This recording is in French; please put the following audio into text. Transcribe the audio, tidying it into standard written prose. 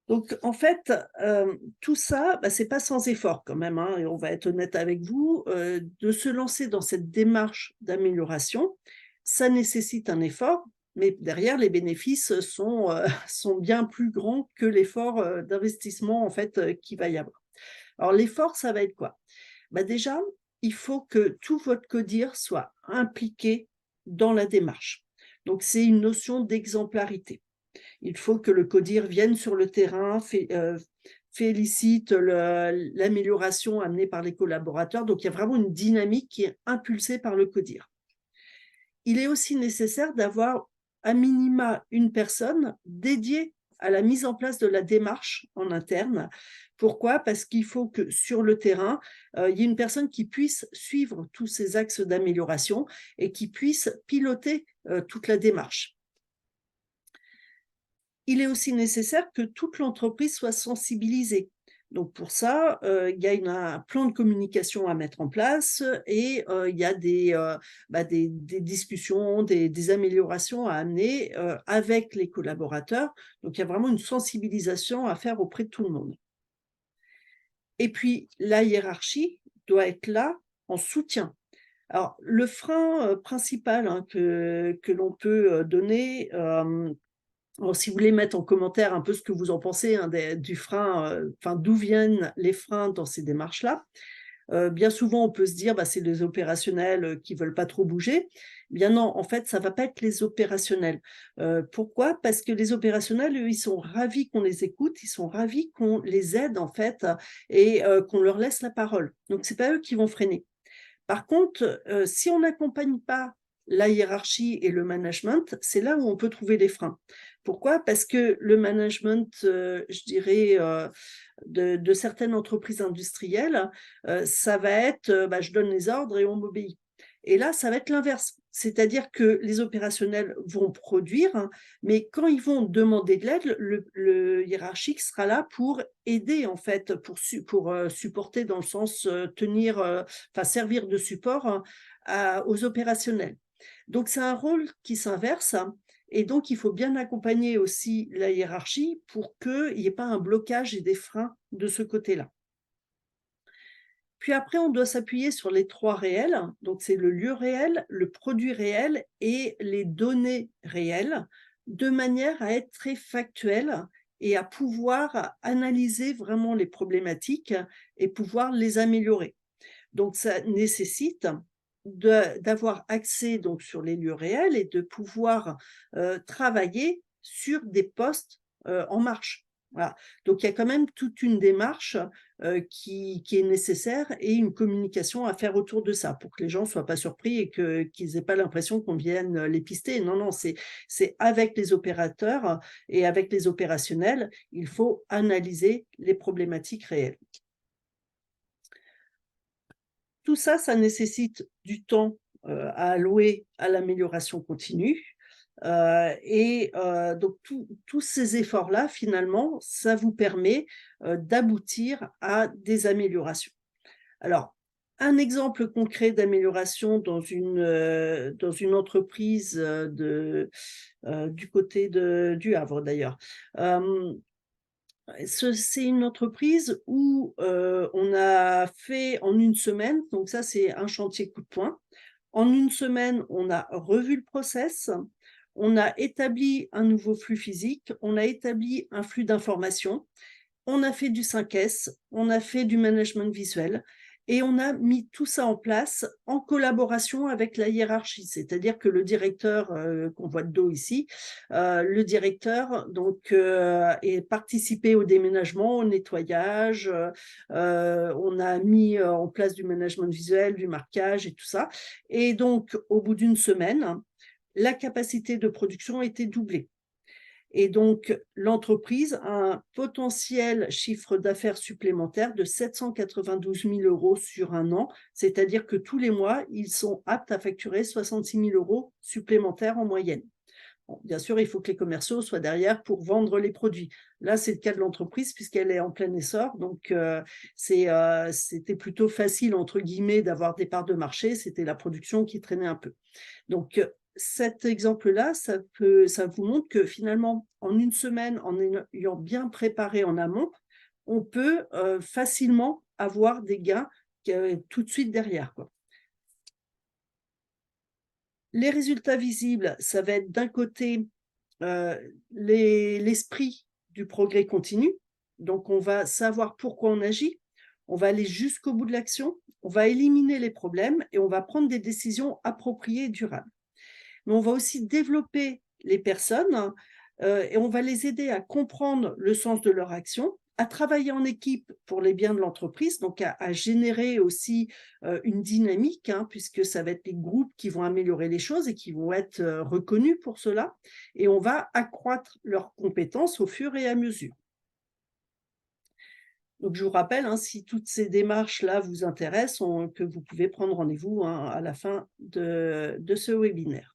Donc, en fait, tout ça, bah, c'est pas sans effort quand même, hein, et on va être honnête avec vous, de se lancer dans cette démarche d'amélioration, ça nécessite un effort, mais derrière les bénéfices sont, sont bien plus grands que l'effort, d'investissement en fait, qu'il va y avoir. Alors l'effort, ça va être quoi? Bah, déjà, il faut que tout votre codir soit impliqué dans la démarche. Donc c'est une notion d'exemplarité. Il faut que le CODIR vienne sur le terrain, félicite l'amélioration amenée par les collaborateurs. Donc, il y a vraiment une dynamique qui est impulsée par le CODIR. Il est aussi nécessaire d'avoir à minima une personne dédiée à la mise en place de la démarche en interne. Pourquoi? Parce qu'il faut que sur le terrain, il y ait une personne qui puisse suivre tous ces axes d'amélioration et qui puisse piloter toute la démarche. Il est aussi nécessaire que toute l'entreprise soit sensibilisée. Donc pour ça, il y a un plan de communication à mettre en place et il y a des discussions, des améliorations à amener, avec les collaborateurs. Donc il y a vraiment une sensibilisation à faire auprès de tout le monde. Et puis la hiérarchie doit être là en soutien. Alors le frein, principal, hein, que l'on peut, donner, alors, si vous voulez mettre en commentaire un peu ce que vous en pensez, hein, du frein, enfin, d'où viennent les freins dans ces démarches-là. Bien souvent, on peut se dire: «Bah, c'est les opérationnels, qui veulent pas trop bouger». Bien non, en fait, ça va pas être les opérationnels. Pourquoi? Parce que les opérationnels, eux, ils sont ravis qu'on les écoute, ils sont ravis qu'on les aide, en fait, et qu'on leur laisse la parole. Donc c'est pas eux qui vont freiner. Par contre, si on n'accompagne pas la hiérarchie et le management, c'est là où on peut trouver des freins. Pourquoi? Parce que le management, je dirais, de certaines entreprises industrielles, ça va être, bah, je donne les ordres et on m'obéit. Et là, ça va être l'inverse. C'est-à-dire que les opérationnels vont produire, hein, mais quand ils vont demander de l'aide, le hiérarchique sera là pour aider en fait, pour, supporter dans le sens, tenir, enfin servir de support, hein, aux opérationnels. Donc c'est un rôle qui s'inverse, hein, et donc il faut bien accompagner aussi la hiérarchie pour qu'il y ait pas un blocage et des freins de ce côté-là. Puis après, on doit s'appuyer sur les 3 réels, donc c'est le lieu réel, le produit réel et les données réelles, de manière à être très factuel et à pouvoir analyser vraiment les problématiques et pouvoir les améliorer. Donc ça nécessite d'avoir accès donc sur les lieux réels et de pouvoir, travailler sur des postes, en marche. Voilà. Donc il y a quand même toute une démarche, qui est nécessaire et une communication à faire autour de ça pour que les gens ne soient pas surpris et qu'ils aient pas l'impression qu'on vienne, les pister. Non, non, c'est avec les opérateurs et avec les opérationnels, il faut analyser les problématiques réelles. Tout ça, ça nécessite du temps, à allouer à l'amélioration continue, et donc tous ces efforts-là, finalement, ça vous permet, d'aboutir à des améliorations. Alors, un exemple concret d'amélioration dans une entreprise, du côté du Havre d'ailleurs. Hem, c'est une entreprise où, on a fait en une semaine, donc ça c'est un chantier coup de poing. En une semaine, on a revu le process, on a établi un nouveau flux physique, on a établi un flux d'informations, on a fait du 5S, on a fait du management visuel et on a mis tout ça en place en collaboration avec la hiérarchie. C'est-à-dire que le directeur, qu'on voit de dos ici, le directeur donc est participé au déménagement, au nettoyage, on a mis, en place du management visuel, du marquage et tout ça et donc au bout d'une semaine, la capacité de production était doublée. Et donc, l'entreprise a un potentiel chiffre d'affaires supplémentaire de 792 000 € sur un an, c'est-à-dire que tous les mois, ils sont aptes à facturer 66 000 € supplémentaires en moyenne. Bon, bien sûr, il faut que les commerciaux soient derrière pour vendre les produits. Là, c'est le cas de l'entreprise puisqu'elle est en plein essor, donc c'était plutôt «facile» entre guillemets d'avoir des parts de marché, c'était la production qui traînait un peu. Donc cet exemple-là, ça vous montre que finalement, en une semaine, en ayant bien préparé en amont, on peut, facilement avoir des gains tout de suite derrière, quoi. Les résultats visibles, ça va être d'un côté, l'esprit du progrès continu. Donc on va savoir pourquoi on agit, on va aller jusqu'au bout de l'action, on va éliminer les problèmes et on va prendre des décisions appropriées et durables. Mais on va aussi développer les personnes, et on va les aider à comprendre le sens de leur action, à travailler en équipe pour les biens de l'entreprise, donc à générer aussi, une dynamique, hein, puisque ça va être les groupes qui vont améliorer les choses et qui vont être, reconnus pour cela et on va accroître leurs compétences au fur et à mesure. Donc je vous rappelle, hein, si toutes ces démarches-là vous intéressent, que vous pouvez prendre rendez-vous, hein, à la fin de ce webinaire.